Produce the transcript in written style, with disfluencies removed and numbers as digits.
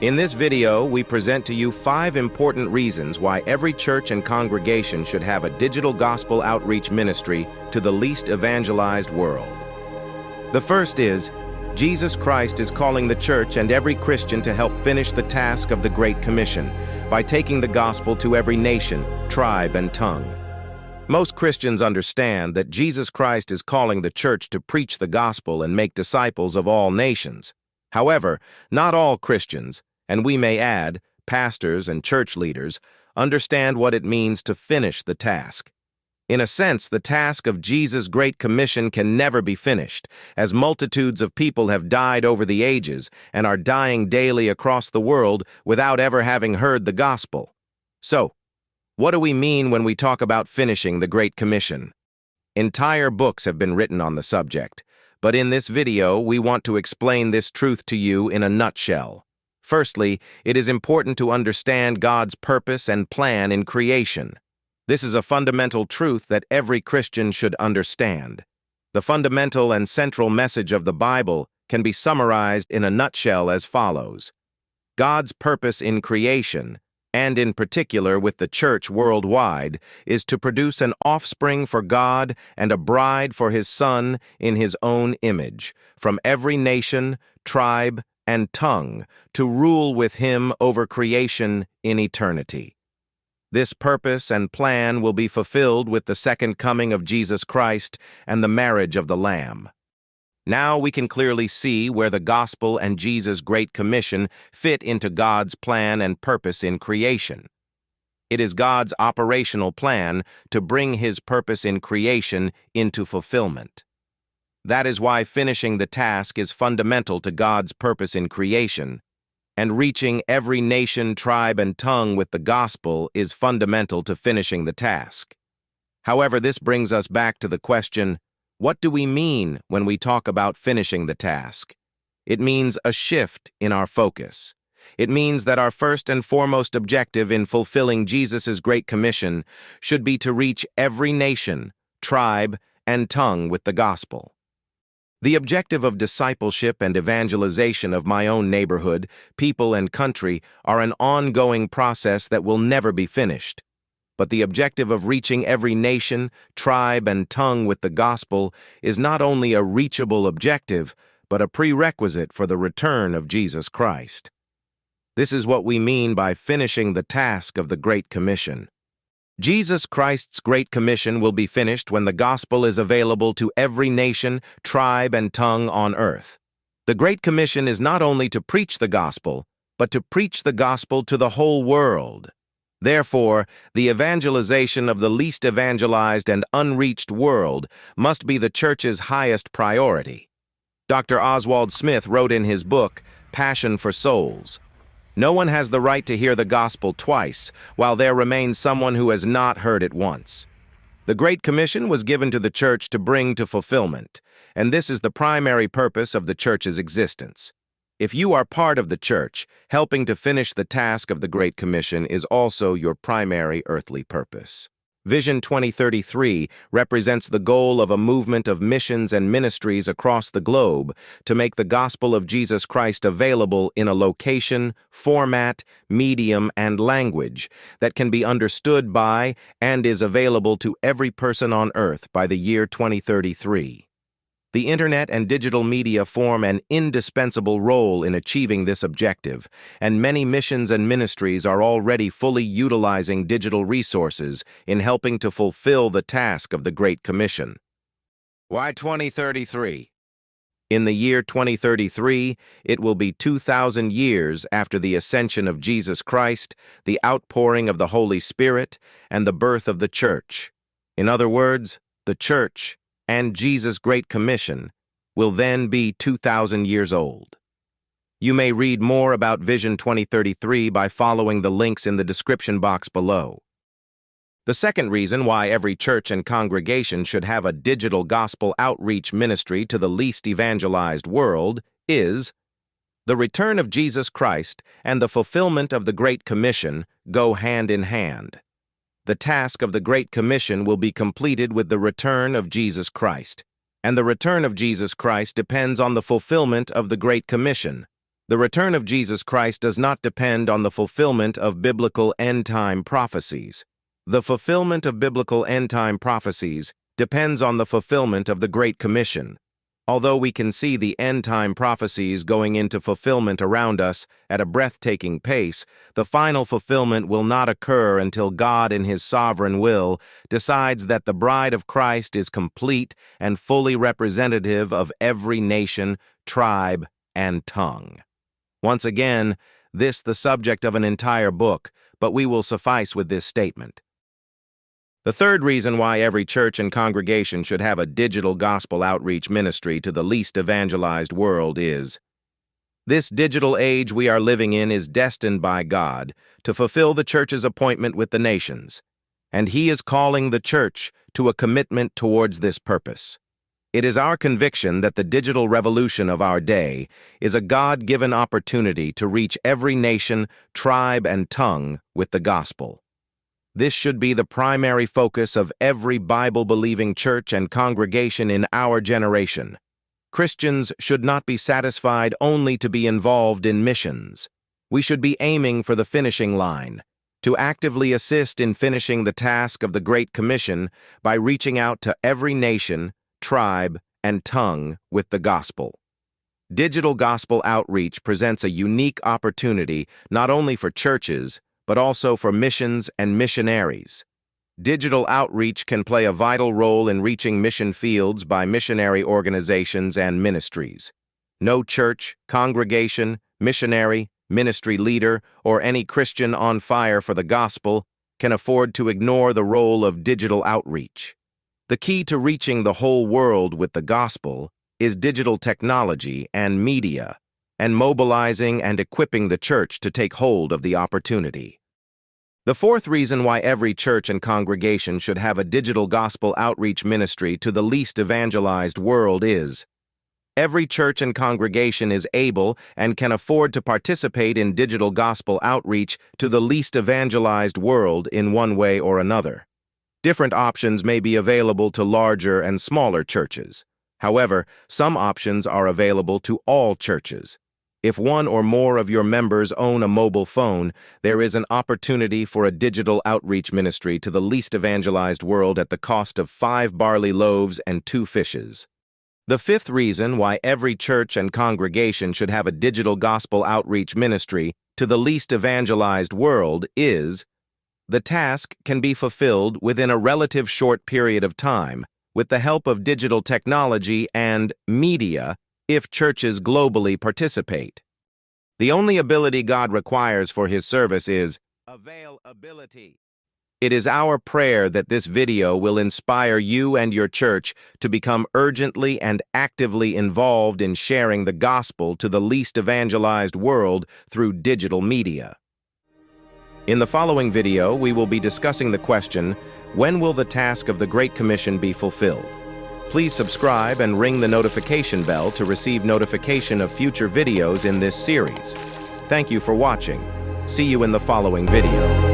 In this video, we present to you 5 important reasons why every church and congregation should have a digital gospel outreach ministry to the least evangelized world. The first is, Jesus Christ is calling the church and every Christian to help finish the task of the Great Commission by taking the gospel to every nation, tribe, and tongue. Most Christians understand that Jesus Christ is calling the church to preach the gospel and make disciples of all nations. However, not all Christians, and we may add, pastors and church leaders, understand what it means to finish the task. In a sense, the task of Jesus' Great Commission can never be finished, as multitudes of people have died over the ages and are dying daily across the world without ever having heard the gospel. So, what do we mean when we talk about finishing the Great Commission? Entire books have been written on the subject, but in this video, we want to explain this truth to you in a nutshell. Firstly, it is important to understand God's purpose and plan in creation. This is a fundamental truth that every Christian should understand. The fundamental and central message of the Bible can be summarized in a nutshell as follows. God's purpose in creation, and in particular with the church worldwide, is to produce an offspring for God and a bride for His Son in His own image, from every nation, tribe, and tongue, to rule with Him over creation in eternity. This purpose and plan will be fulfilled with the second coming of Jesus Christ and the marriage of the Lamb. Now we can clearly see where the gospel and Jesus' Great Commission fit into God's plan and purpose in creation. It is God's operational plan to bring His purpose in creation into fulfillment. That is why finishing the task is fundamental to God's purpose in creation, and reaching every nation, tribe, and tongue with the gospel is fundamental to finishing the task. However, this brings us back to the question, what do we mean when we talk about finishing the task? It means a shift in our focus. It means that our first and foremost objective in fulfilling Jesus' Great Commission should be to reach every nation, tribe, and tongue with the gospel. The objective of discipleship and evangelization of my own neighborhood, people, and country are an ongoing process that will never be finished. But the objective of reaching every nation, tribe, and tongue with the gospel is not only a reachable objective, but a prerequisite for the return of Jesus Christ. This is what we mean by finishing the task of the Great Commission. Jesus Christ's Great Commission will be finished when the gospel is available to every nation, tribe, and tongue on earth. The Great Commission is not only to preach the gospel, but to preach the gospel to the whole world. Therefore, the evangelization of the least evangelized and unreached world must be the church's highest priority. Dr. Oswald Smith wrote in his book, Passion for Souls, "No one has the right to hear the gospel twice, while there remains someone who has not heard it once." The Great Commission was given to the church to bring to fulfillment, and this is the primary purpose of the church's existence. If you are part of the church, helping to finish the task of the Great Commission is also your primary earthly purpose. Vision 2033 represents the goal of a movement of missions and ministries across the globe to make the gospel of Jesus Christ available in a location, format, medium, and language that can be understood by and is available to every person on earth by the year 2033. The internet and digital media form an indispensable role in achieving this objective, and many missions and ministries are already fully utilizing digital resources in helping to fulfill the task of the Great Commission. Why 2033? In the year 2033, it will be 2,000 years after the ascension of Jesus Christ, the outpouring of the Holy Spirit, and the birth of the church. In other words, the church and Jesus' Great Commission will then be 2,000 years old. You may read more about Vision 2033 by following the links in the description box below. The second reason why every church and congregation should have a digital gospel outreach ministry to the least evangelized world is the return of Jesus Christ and the fulfillment of the Great Commission go hand in hand. The task of the Great Commission will be completed with the return of Jesus Christ, and the return of Jesus Christ depends on the fulfillment of the Great Commission. The return of Jesus Christ does not depend on the fulfillment of biblical end-time prophecies. The fulfillment of biblical end-time prophecies depends on the fulfillment of the Great Commission. Although we can see the end-time prophecies going into fulfillment around us at a breathtaking pace, the final fulfillment will not occur until God in His sovereign will decides that the bride of Christ is complete and fully representative of every nation, tribe, and tongue. Once again, this the subject of an entire book, but we will suffice with this statement. The third reason why every church and congregation should have a digital gospel outreach ministry to the least evangelized world is, this digital age we are living in is destined by God to fulfill the church's appointment with the nations, and He is calling the church to a commitment towards this purpose. It is our conviction that the digital revolution of our day is a God-given opportunity to reach every nation, tribe, and tongue with the gospel. This should be the primary focus of every Bible-believing church and congregation in our generation. Christians should not be satisfied only to be involved in missions. We should be aiming for the finishing line, to actively assist in finishing the task of the Great Commission by reaching out to every nation, tribe, and tongue with the gospel. Digital gospel outreach presents a unique opportunity not only for churches, but also for missions and missionaries. Digital outreach can play a vital role in reaching mission fields by missionary organizations and ministries. No church, congregation, missionary, ministry leader, or any Christian on fire for the gospel can afford to ignore the role of digital outreach. The key to reaching the whole world with the gospel is digital technology and media, and mobilizing and equipping the church to take hold of the opportunity. The fourth reason why every church and congregation should have a digital gospel outreach ministry to the least evangelized world is, every church and congregation is able and can afford to participate in digital gospel outreach to the least evangelized world in one way or another. Different options may be available to larger and smaller churches. However, some options are available to all churches. If one or more of your members own a mobile phone, there is an opportunity for a digital outreach ministry to the least evangelized world at the cost of 5 barley loaves and 2 fishes. The fifth reason why every church and congregation should have a digital gospel outreach ministry to the least evangelized world is, the task can be fulfilled within a relative short period of time with the help of digital technology and media if churches globally participate. The only ability God requires for His service is availability. It is our prayer that this video will inspire you and your church to become urgently and actively involved in sharing the gospel to the least evangelized world through digital media. In the following video, we will be discussing the question, when will the task of the Great Commission be fulfilled? Please subscribe and ring the notification bell to receive notification of future videos in this series. Thank you for watching. See you in the following video.